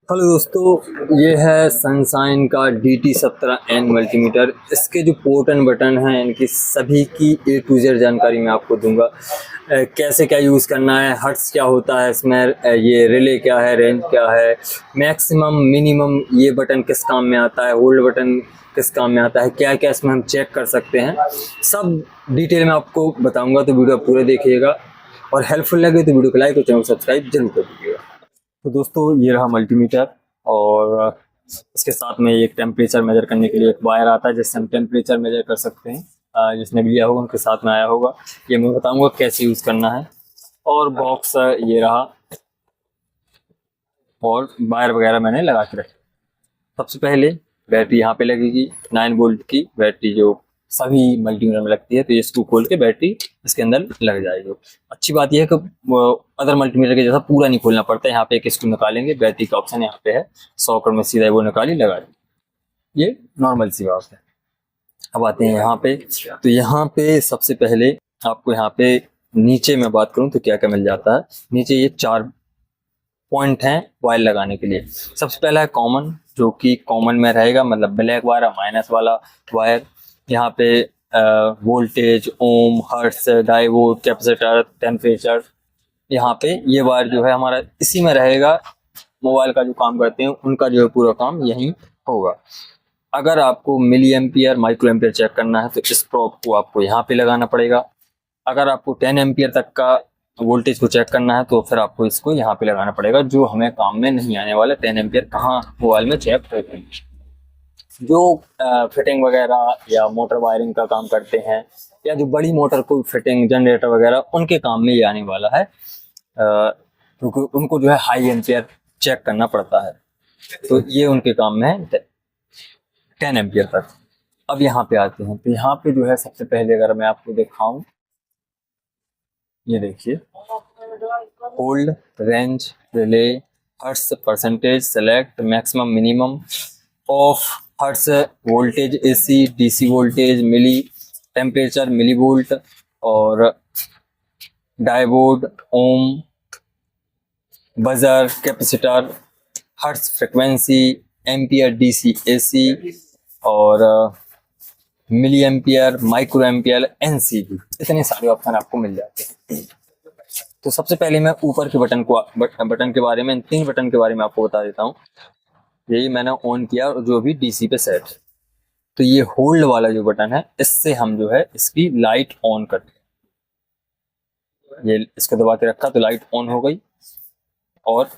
Hello दोस्तों, ये है सनशाइन का DT17N मल्टीमीटर। इसके जो पोर्ट एंड बटन हैं इनकी सभी की A to Z जानकारी मैं आपको दूंगा। कैसे क्या यूज़ करना है, हर्ट्स क्या होता है इसमें, ये रिले क्या है, रेंज क्या है, मैक्सिमम मिनिमम ये बटन किस काम में आता है, होल्ड बटन किस काम में आता है, क्या क्या इसमें हम चेक कर सकते हैं, सब डिटेल में आपको बताऊँगा। तो वीडियो पूरे देखिएगा और हेल्पफुल लगे तो वीडियो को लाइक और चैनल को सब्सक्राइब जरूर कर दीजिएगा। तो दोस्तों, ये रहा मल्टीमीटर और इसके साथ में एक टेम्परेचर मेजर करने के लिए एक वायर आता है जिससे हम टेम्परेचर मेजर कर सकते हैं। जिसने भी लिया होगा उनके साथ में आया होगा। ये मैं बताऊंगा कैसे यूज़ करना है। और बॉक्स ये रहा और वायर वगैरह मैंने लगा के रखी। सबसे पहले बैटरी यहाँ पे लगेगी, 9 वोल्ट की बैटरी जो सभी मल्टीमीटर में लगती है। तो ये स्क्रू खोल के बैटरी इसके अंदर लग जाएगी। अच्छी बात यह है कि अदर मल्टीमीटर के जैसा पूरा नहीं खोलना पड़ता है। यहाँ पे एक स्क्रू निकालेंगे, बैटरी का ऑप्शन यहाँ पे है, सॉकेट में सीधा वो निकाली लगा दी। ये नॉर्मल सी बात है। अब आते हैं यहाँ पे। तो यहाँ पे सबसे पहले आपको यहाँ पे नीचे में बात करूँ तो क्या क्या मिल जाता है। नीचे ये 4 पॉइंट हैं वायर लगाने के लिए। सबसे पहला है कॉमन, जो कि कॉमन में रहेगा, मतलब ब्लैक वायर माइनस वाला वायर। यहाँ पे वोल्टेज, ओम, हर्ट्ज, डायोड, कैपेसिटर, टेम्परेचर, यहाँ पे ये वायर जो है हमारा इसी में रहेगा। मोबाइल का जो काम करते हैं उनका जो है पूरा काम यही होगा। अगर आपको milli ampere, micro ampere check करना है तो इस प्रोब को आपको यहाँ पे लगाना पड़ेगा। अगर आपको 10 एम्पियर तक का वोल्टेज को चेक करना है तो फिर आपको इसको यहाँ पे लगाना पड़ेगा, जो हमें काम में नहीं आने वाला। 10 एम्पियर कहाँ मोबाइल में चेक होते हैं। जो फिटिंग वगैरह या मोटर वायरिंग का काम करते हैं या जो बड़ी मोटर को फिटिंग, जनरेटर वगैरह, उनके काम में ये आने वाला है, क्योंकि उनको जो है हाई एम्पियर चेक करना पड़ता है। तो ये उनके काम में है 10 एम्पियर तक। अब यहाँ पे आते हैं। तो यहाँ पे जो है सबसे पहले अगर मैं आपको दिखाऊं, ये देखिए, hold, range, relay, hertz, percentage, select, maximum, minimum, off, hertz, voltage, AC DC voltage, milli, temperature, milli volt, और diode, ohm, buzzer, capacitor, hertz, frequency, ampere, DC AC, और milli ampere, micro ampere, NCV। इतने सारे option आपको मिल जाते हैं। तो सबसे पहले मैं ऊपर के बटन के बारे में, इन 3 बटन के बारे में आपको बता देता हूँ। यही मैंने ऑन किया और जो भी DC पे सेट है। तो ये होल्ड वाला जो बटन है, इससे हम जो है इसकी लाइट ऑन करते हैं। ये इसको दबा के रखा तो लाइट ऑन हो गई, और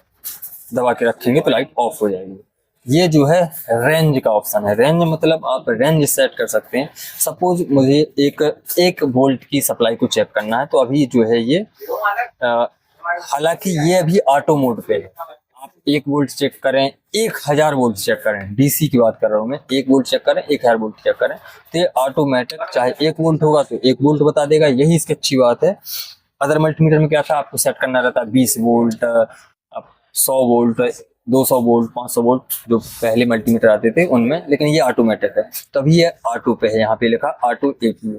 दबा के रखेंगे तो लाइट ऑफ हो जाएगी। ये जो है रेंज का ऑप्शन है। रेंज मतलब आप रेंज सेट कर सकते हैं। सपोज मुझे एक वोल्ट की सप्लाई को चेक करना है, तो अभी जो है ये हालांकि ये अभी ऑटो मोड पे है। आप 1 वोल्ट चेक करें, 1000 वोल्ट चेक करें, DC की बात कर रहा हूँ मैं, 1 वोल्ट चेक करें, 1000 वोल्ट चेक करें, तो ये ऑटोमेटिक चाहे 1 वोल्ट होगा तो 1 वोल्ट बता देगा। यही इसकी अच्छी बात है। अदर मल्टीमीटर में क्या था, आपको सेट करना रहता है 20 वोल्ट, 100 वोल्ट, 200 वोल्ट, 500 वोल्ट, जो पहले मल्टीमीटर आते थे उनमें। लेकिन ये ऑटोमेटिक है, तभी ये ऑटो पे है। यहाँ पे लिखा ऑटो APU।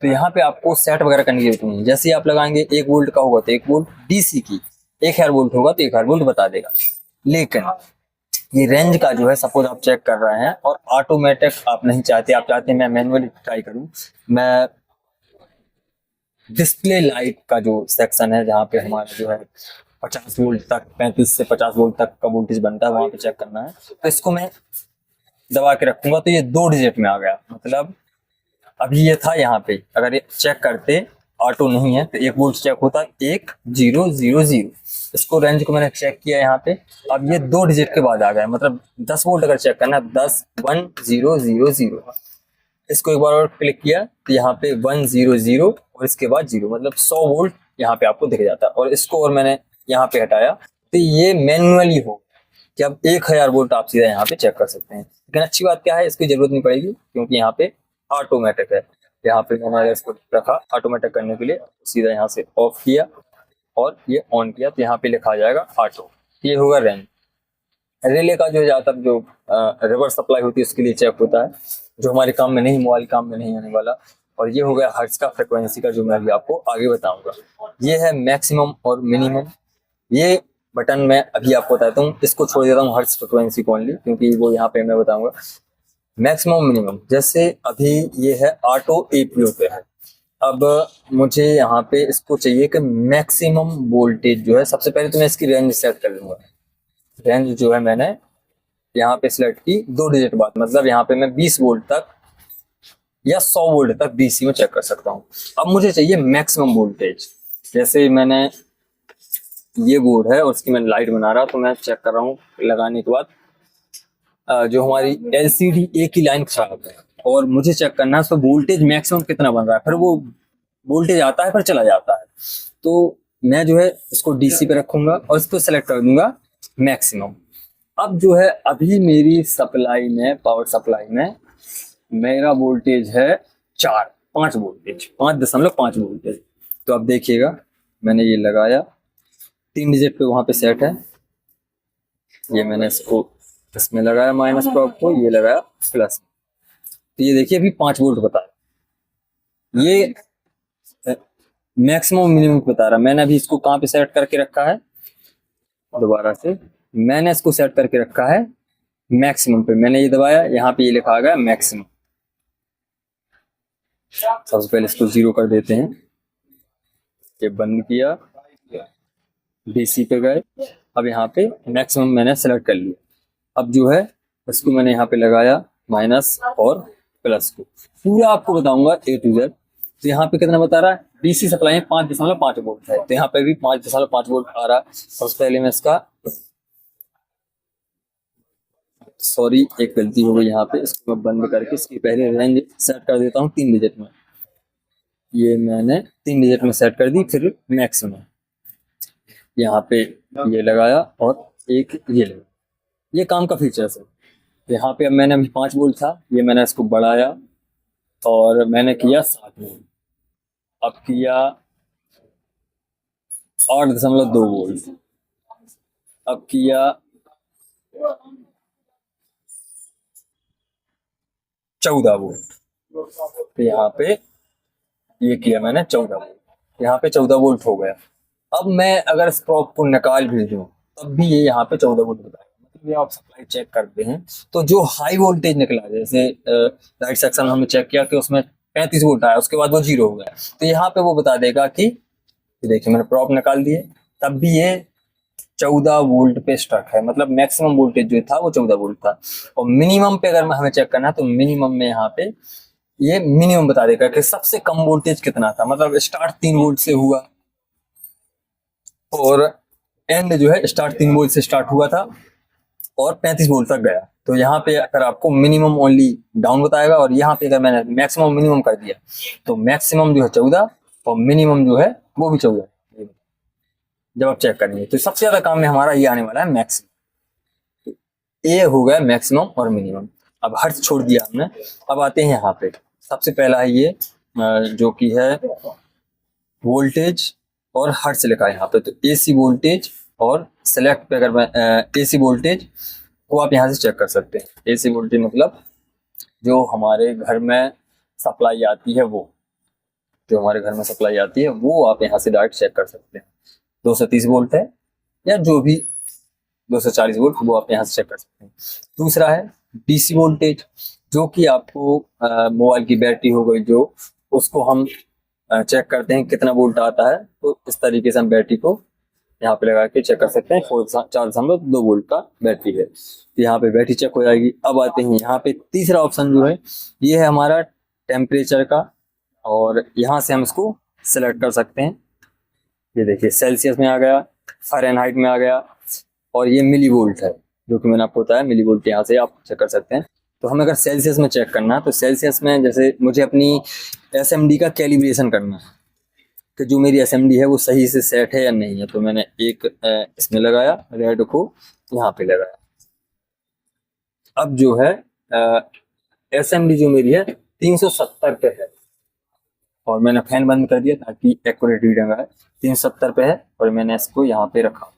तो यहाँ पे आपको सेट वगैरह करने की जरूरत नहीं है। जैसे ही आप लगाएंगे 1 वोल्ट का होगा तो 1 वोल्ट, DC की 1000 वोल्ट होगा तो 1000 वोल्ट बता देगा। लेकिन ये रेंज का जो है, सपोज आप चेक कर रहे हैं और ऑटोमेटिक आप नहीं चाहते, आप चाहते हैं मैं मैनुअली ट्राई करूं, मैं डिस्प्ले लाइट का जो सेक्शन है जहाँ पे हमारा जो है 50 वोल्ट तक, 35 से 50 वोल्ट तक का वोल्टेज बनता है, वहां पे चेक करना है। तो इसको मैं दबा के रखूंगा तो ये 2 डिजिट में आ गया। मतलब अभी ये था यहाँ पे, अगर ये चेक करते ऑटो नहीं है तो 1 वोल्ट चेक होता 1000। इसको रेंज को मैंने चेक किया यहाँ पे, अब ये 2 डिजिट के बाद आ गया। मतलब 10 वोल्ट अगर चेक करना है, 10 1000। इसको एक बार और क्लिक किया तो यहाँ पे 100 और इसके बाद 0, मतलब 100 वोल्ट यहाँ पे आपको दिख जाता है। और इसको और मैंने यहाँ पे हटाया तो ये मैनुअली हो कि अब 1000 वोल्ट आप सीधा यहाँ पे चेक कर सकते हैं। लेकिन अच्छी बात क्या है, इसकी जरूरत नहीं पड़ेगी क्योंकि यहाँ पे ऑटोमेटिक है। यहाँ पे मैंने इसको रखा ऑटोमेटिक करने के लिए, सीधा यहाँ से ऑफ किया और ये ऑन किया तो यहाँ पे लिखा जाएगा ऑटो। ये होगा रेंज। रिले का जो है ज़्यादातर जो रिवर्स सप्लाई होती है उसके लिए चेक होता है, जो हमारे काम में नहीं, मोबाइल काम में नहीं आने वाला। और ये हो गया हर्ट्ज का, फ्रिक्वेंसी का, जो मैं अभी आपको आगे बताऊंगा। ये है मैक्सिमम और मिनिमम। ये बटन मैं अभी आपको बताता हूँ, इसको छोड़ देता हूँ हर्ट्ज फ्रिक्वेंसी को ओनली, क्योंकि वो यहाँ पे मैं बताऊंगा मैक्सिमम मिनिमम। जैसे अभी ये है ऑटो एपीओ पे है, अब मुझे यहाँ पे इसको चाहिए कि मैक्सिमम वोल्टेज जो है, सबसे पहले तो मैं इसकी रेंज सेट कर लूंगा। रेंज जो है मैंने यहाँ पे सिलेक्ट की 2 डिजिट बाद, मतलब यहाँ पे मैं 20 वोल्ट तक या 100 वोल्ट तक डीसी में चेक कर सकता हूँ। अब मुझे चाहिए मैक्सिमम वोल्टेज। जैसे मैंने ये बोर्ड है और उसकी मैं लाइट बना रहा, तो मैं चेक कर रहा हूँ लगाने के बाद जो हमारी एलसीडी एक ही लाइन खराब है और मुझे चेक करना है उसका वोल्टेज मैक्सिमम कितना बन रहा है, फिर वो वोल्टेज आता है फिर चला जाता है। तो मैं जो है इसको डीसी पे रखूंगा और इसको सेलेक्ट कर दूंगा मैक्सिमम। अब जो है अभी मेरी सप्लाई में, पावर सप्लाई में मेरा वोल्टेज है 5 वोल्टेज, 5.5 वोल्टेज। तो अब देखिएगा मैंने ये लगाया, 3 डिजिट पे वहां पे सेट है, ये मैंने इसको इसमें लगाया माइनस प्रोब को, ये लगाया प्लस। तो ये देखिए अभी 5 वोल्ट बता रहा है, ये मैक्सिमम मिनिमम बता रहा है। मैंने अभी इसको कहाँ पे सेट करके रखा है, दोबारा से मैंने इसको सेट करके रखा है मैक्सिमम पे। मैंने ये दबाया, यहाँ पे ये लिखा आ गया मैक्सिमम। सबसे पहले इसको 0 कर देते हैं, ये बंद किया, डीसी पे गए। अब यहाँ पे मैक्सिमम मैंने सेलेक्ट कर लिया। अब जो है इसको मैंने यहाँ पे लगाया माइनस और प्लस को, पूरा आपको बताऊंगा ए टू जेड। तो यहाँ पे कितना बता रहा है, डीसी सप्लाई में 5.5 वोल्ट है, तो यहाँ पे भी 5.5 वोल्ट आ रहा है। सबसे पहले मैं इसका, सॉरी एक गलती हो गई यहाँ पे, इसको मैं बंद करके इसकी पहले रेंज सेट कर देता हूँ 3 डिजिट में। ये मैंने 3 डिजिट में सेट कर दी, फिर मैक्सिमम यहाँ पे ये लगाया और एक ये लगाया। ये काम का फीचर्स है। यहाँ पे अब मैंने अभी 5 वोल्ट था, ये मैंने इसको बढ़ाया और मैंने किया 7 वोल्ट, अब किया 8.2 वोल्ट, अब किया 14 वोल्ट। तो यहाँ पे ये किया मैंने 14 वोल्ट, यहाँ पे 14 वोल्ट हो गया। अब मैं अगर इस प्रॉप को निकाल भी दूं तब भी ये यहाँ पे 14 वोल्ट बताएगा। मतलब ये आप सप्लाई चेक करते हैं तो जो हाई वोल्टेज निकला, जैसे राइट सेक्शन में हमने चेक किया कि उसमें 35 वोल्ट आया, उसके बाद वो 0 हो गया, तो यहाँ पे वो बता देगा कि देखिए मैंने प्रॉप निकाल दिए तब भी ये 14 वोल्ट पे स्टक है। मतलब मैक्सिमम वोल्टेज जो था वो 14 वोल्ट था। और मिनिमम पे अगर हमें चेक करना है तो मिनिमम में यहाँ पे ये मिनिमम बता देगा कि सबसे कम वोल्टेज कितना था। मतलब स्टार्ट 3 वोल्ट से हुआ और एंड जो है स्टार्ट 3 वोल्ट से स्टार्ट हुआ था और 35 वोल्ट तक गया। तो यहाँ पे अगर आपको मिनिमम ओनली डाउन बताएगा, और यहाँ पे अगर मैंने मैक्सिमम मिनिमम कर दिया तो मैक्सिमम जो है 14 और मिनिमम जो है वो भी 14 जब आप चेक करेंगे। तो सबसे ज्यादा काम में हमारा ये आने वाला है मैक्सिमम। ये हो गया मैक्सिमम और मिनिमम। अब हर्ट्ज छोड़ दिया हमने, अब आते हैं यहाँ पे। सबसे पहला है ये जो कि है वोल्टेज और हर्ट्ज लिखा है यहाँ पे। तो एसी वोल्टेज और सेलेक्ट पे अगर मैं एसी वोल्टेज को आप यहाँ से चेक कर सकते हैं। एसी वोल्टेज मतलब जो हमारे घर में सप्लाई आती है, वो जो हमारे घर में सप्लाई आती है वो आप यहाँ से डायरेक्ट चेक कर सकते हैं। 230 वोल्ट है या जो भी 240 वोल्ट, वो आप यहाँ से चेक कर सकते हैं। दूसरा है डीसी वोल्टेज, जो कि आपको मोबाइल की बैटरी हो गई जो, उसको हम चेक करते हैं कितना वोल्ट आता है। तो इस तरीके से हम बैटरी को यहाँ पे लगा के चेक कर सकते हैं। 4.2 वोल्ट का बैटरी है, तो यहाँ पे बैटरी चेक हो जाएगी। अब आते हैं यहाँ पे तीसरा ऑप्शन जो है, ये है हमारा टेम्परेचर का, और यहाँ से हम इसको सेलेक्ट कर सकते हैं। ये देखिए सेल्सियस में आ गया, फ़ारेनहाइट में आ गया, और ये मिली वोल्ट है जो कि मैंने आपको बताया मिली वोल्ट, यहाँ से आप चेक कर सकते हैं। तो हमें अगर सेल्सियस में चेक करना है तो सेल्सियस में जैसे मुझे अपनी एसएमडी का कैलिब्रेशन करना है कि जो मेरी एसएमडी है वो सही से सेट है या नहीं है। तो मैंने एक इसमें लगाया, रेड को यहाँ पे लगाया। अब जो है एसएमडी जो मेरी है 370 पे है, और मैंने फैन बंद कर दिया ताकि एक्यूरेट रीडिंग आए। 370 पे है और मैंने इसको यहाँ पे रखा।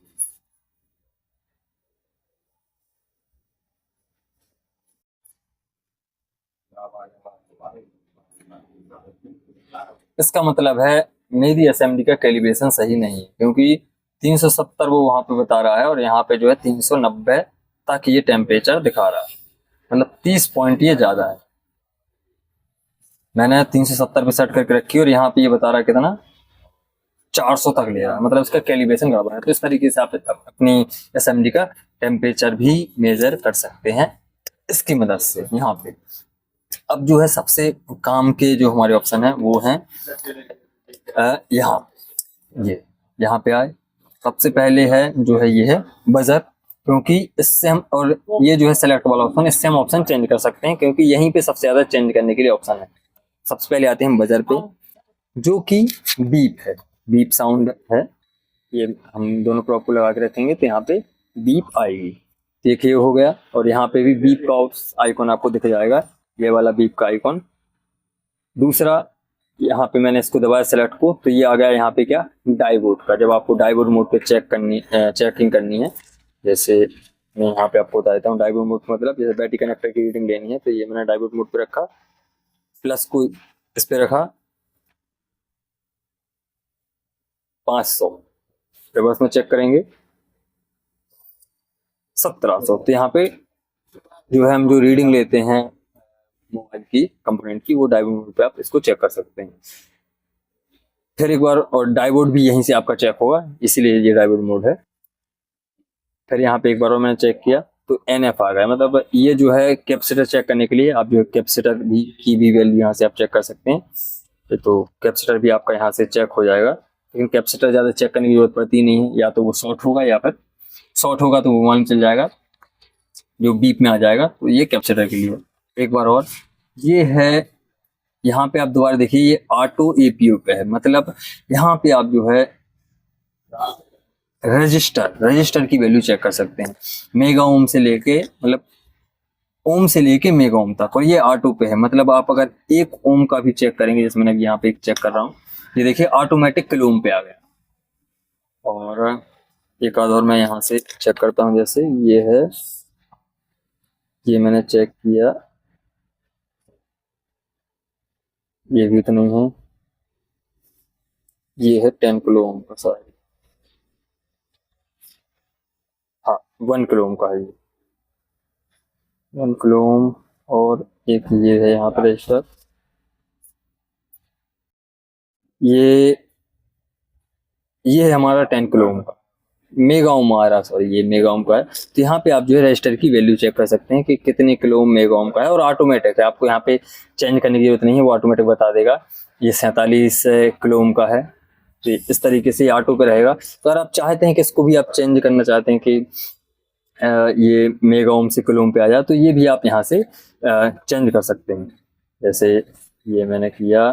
इसका मतलब है मेरी एसएमडी का कैलिब्रेशन सही नहीं है, क्योंकि 370 वो वहां पे बता रहा है और यहाँ पे जो है 390 तक ये टेम्परेचर दिखा रहा है, मतलब 30 पॉइंट ये ज्यादा है। मैंने 370 पे सेट करके रखी और यहाँ पे ये बता रहा है कितना 400 तक ले रहा है, मतलब इसका कैलिब्रेशन गड़बड़ है। तो इस तरीके से आप अपनी एसएमडी का टेम्परेचर भी मेजर कर सकते हैं इसकी मदद से। यहाँ पे अब जो है सबसे काम के जो हमारे ऑप्शन है वो हैं यहाँ पे आए। सबसे पहले है जो है ये है बजर, क्योंकि इससे हम, और ये जो है सेलेक्ट वाला ऑप्शन, इससे हम ऑप्शन चेंज कर सकते हैं क्योंकि यहीं पे सबसे ज्यादा चेंज करने के लिए ऑप्शन है। सबसे पहले आते हैं हम बजर पे, जो कि बीप है, बीप साउंड है। ये हम दोनों प्रॉप को लगा के रखेंगे तो यहाँ पे बीप आएगी। देखिए हो गया, और यहाँ पे भी बीप का आइकॉन आपको दिख जाएगा, ये वाला बीप का आइकॉन। दूसरा यहाँ पे मैंने इसको दबाया सेलेक्ट को, तो ये आ गया यहाँ पे क्या, डाइवोड का। जब आपको डाइवोड मोड पे चेकिंग करनी है, जैसे मैं यहाँ पे आपको बता देता हूँ डाइवोड मोड मतलब जैसे बैटरी कनेक्टर की रीडिंग लेनी है, तो ये मैंने डाइवोड मोड पे रखा, प्लस को इस पे रखा 500, रिवर्स में चेक करेंगे 1700। तो यहाँ पे जो है हम जो रीडिंग लेते हैं मोबाइल की कंपोनेंट की, वो डाइवोड मोड पे आप इसको चेक कर सकते हैं। फिर एक बार, और डाइवोड भी यहीं से आपका चेक होगा, इसीलिए ये डाइवोड मोड है। फिर यहाँ पे एक बार और मैंने चेक किया तो NF आ गया, मतलब ये जो है कैपेसिटर चेक करने के लिए आप जो कैपेसिटर भी की भी वैल्यू यहाँ से आप चेक कर सकते हैं। तो कैपेसिटर भी आपका यहाँ से चेक हो जाएगा, लेकिन कैपेसिटर ज़्यादा चेक करने की जरूरत पड़ती नहीं है, या तो वो शॉर्ट होगा या फिर शॉर्ट होगा तो वो मालूम चल जाएगा, जो बीप में आ जाएगा। तो ये कैपेसिटर के लिए एक बार और, ये है यहाँ पे आप दोबारा देखिए, ये ऑटो APU पे है, मतलब यहाँ पे आप जो है रजिस्टर की वैल्यू चेक कर सकते हैं, मेगा ओम से लेके, मतलब ओम से लेके मेगा ओम तक, और ये ऑटो पे है। मतलब आप अगर 1 ओम का भी चेक करेंगे, जैसे मैंने यहाँ पे चेक कर रहा हूँ, ये देखिए ऑटोमेटिक किलो ओम पे आ गया। और एक आध और मैं यहाँ से चेक करता हूँ, जैसे ये है, ये मैंने चेक किया, ये भी तो नहीं है, ये है 10 किलो ओम का, सॉरी हाँ 1 किलो ओम का है, ये 1 किलो ओम। और एक ये है यहाँ पर रजिस्टर, ये है हमारा 10 किलो ओम का, मेगा ओम आ रहा, सॉरी ये मेगा ओम का है। तो यहाँ पे आप जो है रजिस्टर की वैल्यू चेक कर सकते हैं कि कितने किलो ओम मेगा ओम का है, और ऑटोमेटिक है, आपको यहाँ पे चेंज करने की जरूरत नहीं है, वो ऑटोमेटिक बता देगा। ये 47 किलो ओम का है, तो इस तरीके से ऑटो पे रहेगा। तो अगर आप चाहते हैं कि इसको भी आप चेंज करना चाहते हैं कि ये मेगा ओम से किलो ओम पे आ जाए, तो ये भी आप यहाँ से चेंज कर सकते हैं। जैसे ये मैंने किया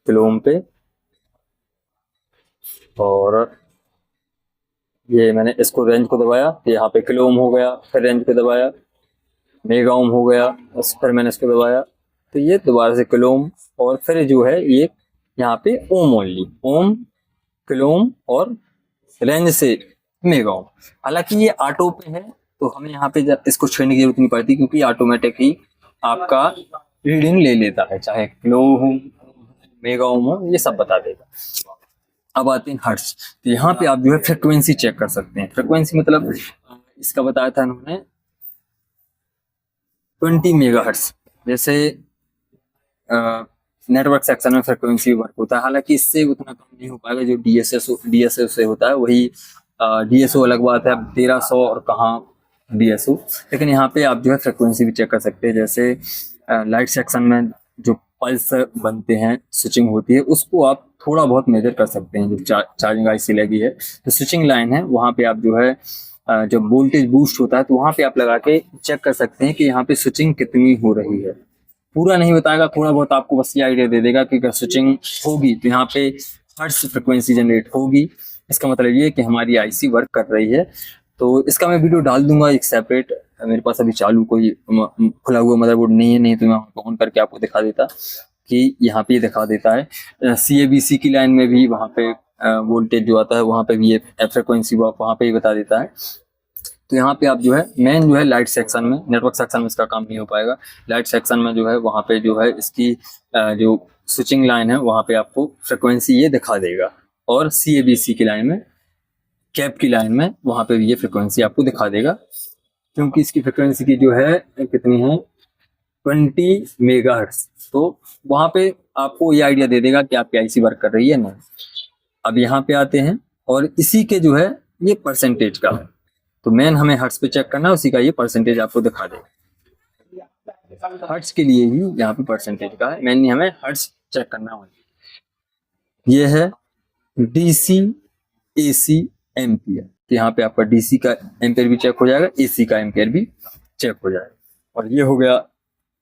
किलो ओम पे, और ये मैंने इसको रेंज को दबाया, यहाँ पे किलो ओम हो गया, फिर रेंज पे दबाया मेगा ओम हो गया, फिर मैंने इसको दबाया तो ये दोबारा से किलो ओम, और फिर जो है ये यहाँ पे ओम ओनली, ओम किलो ओम और रेंज से मेगा ओम। हालांकि ये ऑटो पे है तो हमें यहाँ पे इसको छेड़ने की जरूरत नहीं पड़ती, क्योंकि ऑटोमेटिक ही आपका रीडिंग ले लेता है, चाहे किलो हो मेगा ओम हो, ये सब बता देगा। अब आते हैं हर्ट्ज, तो यहाँ पे आप जो है फ्रिक्वेंसी चेक कर सकते हैं। फ्रिक्वेंसी मतलब इसका बताया था उन्होंने 20 मेगाहर्ट्ज, जैसे नेटवर्क सेक्शन में फ्रिक्वेंसी वर्क होता है, हालांकि इससे उतना कम नहीं हो पाएगा जो डीएसओ से होता है। वही डीएसओ अलग बात है, अब 1300 और कहाँ डीएसओ, लेकिन यहाँ पे आप जो है फ्रिक्वेंसी भी चेक कर सकते हैं। जैसे लाइट सेक्शन में जो पल्स बनते हैं, स्विचिंग होती है, उसको आप थोड़ा बहुत मेजर कर सकते हैं। जो चार्जिंग आईसी लगी है, तो स्विचिंग लाइन है, वहाँ पे आप जो है जब वोल्टेज बूस्ट होता है तो वहाँ पे आप लगा के चेक कर सकते हैं कि यहाँ पे स्विचिंग कितनी हो रही है। पूरा नहीं बताएगा, थोड़ा बहुत आपको बस ये आइडिया दे देगा कि अगर स्विचिंग होगी तो यहाँ पे हर्ट्ज फ्रिक्वेंसी जनरेट होगी, इसका मतलब ये कि हमारी आईसी वर्क कर रही है। तो इसका मैं वीडियो डाल दूंगा एक सेपरेट, मेरे पास अभी चालू कोई खुला हुआ मदरबोर्ड नहीं है तो मैं ऑन करके आपको दिखा देता कि यहाँ पे दिखा देता है। CABC की लाइन में भी वहाँ पे वोल्टेज जो आता है वहाँ पे भी ये फ्रिक्वेंसी वहाँ पे ही बता देता है। तो यहाँ पे आप जो है मेन जो है लाइट सेक्शन में, नेटवर्क सेक्शन में इसका काम नहीं हो पाएगा, लाइट सेक्शन में जो है वहाँ पे जो है इसकी जो स्विचिंग लाइन है वहाँ पे आपको फ्रिक्वेंसी ये दिखा देगा। और CABC की लाइन में कैप की लाइन में वहाँ पे ये फ्रिक्वेंसी आपको दिखा देगा, क्योंकि इसकी फ्रिक्वेंसी की जो है कितनी है 20 मेगाहर्ट्ज। तो वहाँ पे आपको ये आइडिया दे देगा कि आपकी आईसी वर्क कर रही है नहीं। अब यहाँ पे आते हैं और इसी के जो है ये परसेंटेज का है, तो मेन हमें हर्ट्ज पे चेक करना है, उसी का ये परसेंटेज आपको दिखा देगा। हर्ट्ज के लिए ही यहाँ पे परसेंटेज का है, मेनली हमें हर्ट्ज चेक करना है। ये है डीसी एसी एम्पियर, तो यहाँ पे आपका डीसी का एम्पियर भी चेक हो जाएगा, एसी का एम्पियर भी चेक हो जाएगा। और ये हो गया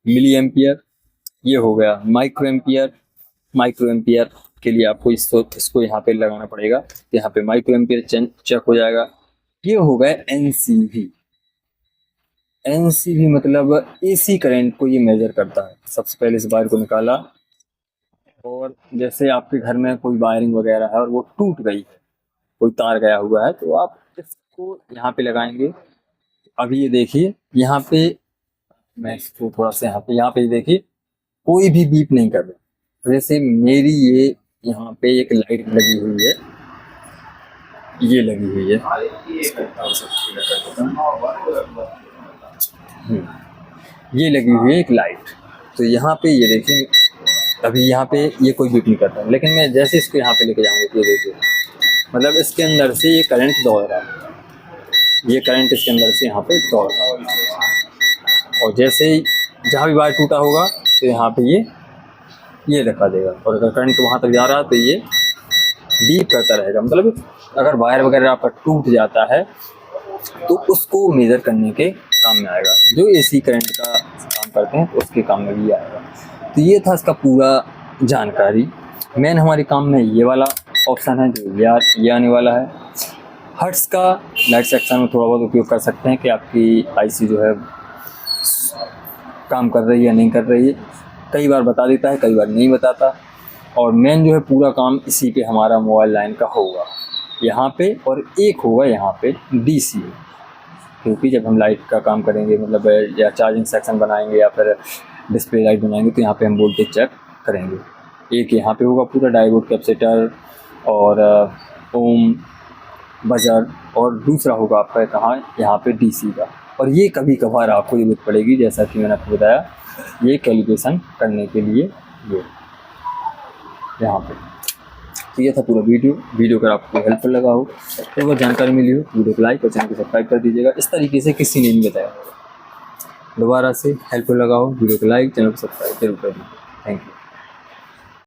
मिली एम्पियर, ये हो गया माइक्रो एम्पियर। माइक्रो एम्पियर के लिए आपको इसको यहाँ पे लगाना पड़ेगा, तो यहाँ पे माइक्रो एम्पियर चेक हो जाएगा। ये हो गया एनसीवी। एनसीवी मतलब एसी करंट को ये मेजर करता है। सबसे पहले इस वायर को निकाला, और जैसे आपके घर में कोई वायरिंग वगैरह है और वो टूट गई है, कोई तार गया हुआ है, तो आप इसको यहाँ पे लगाएंगे। अभी ये देखिए यहाँ पे मैं इसको थोड़ा सा यहाँ पे देखिए कोई भी बीप नहीं कर रहा। जैसे मेरी ये यहाँ पे एक लाइट लगी हुई है, ये लगी हुई है, ये लगी हुई है एक लाइट। तो यहाँ पे ये देखिए अभी यहाँ पे ये कोई बीप नहीं कर रहा है, लेकिन मैं जैसे इसको यहाँ पे लेके जाऊँगा तो ये देखिए मतलब इसके अंदर से ये करंट दौड़ रहा है, ये करंट इसके अंदर से यहाँ पे दौड़ रहा है। और जैसे ही जहाँ भी वायर टूटा होगा तो यहाँ पे ये दिखा देगा, और अगर करंट वहाँ तक जा रहा है तो ये बीप करता रहेगा। मतलब अगर वायर वगैरह आपका टूट जाता है तो उसको मेजर करने के काम में आएगा। जो एसी करंट का काम करते हैं तो उसके काम में भी आएगा। तो ये था इसका पूरा जानकारी। मेन हमारे काम में ये वाला ऑप्शन है जो ये आने वाला है। हर्ट्ज का लाइट सेक्शन में थोड़ा बहुत उपयोग कर सकते हैं कि आपकी आईसी जो है काम कर रही है या नहीं कर रही है। कई बार बता देता है, कई बार नहीं बताता। और मेन जो है पूरा काम इसी पे हमारा मोबाइल लाइन का होगा यहाँ पे, और एक होगा यहाँ पे डीसी, क्योंकि जब हम लाइट का काम करेंगे मतलब या चार्जिंग सेक्शन बनाएंगे या फिर डिस्प्ले लाइट बनाएंगे तो यहाँ पे हम वोल्टेज चेक करेंगे। एक यहाँ पे होगा पूरा डायोड, कैपेसिटर और ओम, बजर, और दूसरा होगा आपका कहाँ यहाँ पे डीसी का। और ये कभी कभार आपको जरूरत पड़ेगी, जैसा कि मैंने आपको बताया, ये कैलिब्रेशन करने के लिए ये यहाँ पे। तो ये था पूरा वीडियो अगर आपको हेल्पफुल लगा हो, तो अगर जानकारी मिली हो वीडियो को लाइक और चैनल को सब्सक्राइब कर दीजिएगा। इस तरीके से किसी ने नहीं बताया। दोबारा से हेल्पफुल लगा हो वीडियो को लाइक, चैनल को सब्सक्राइब जरूर कर दीजिए। Thank you.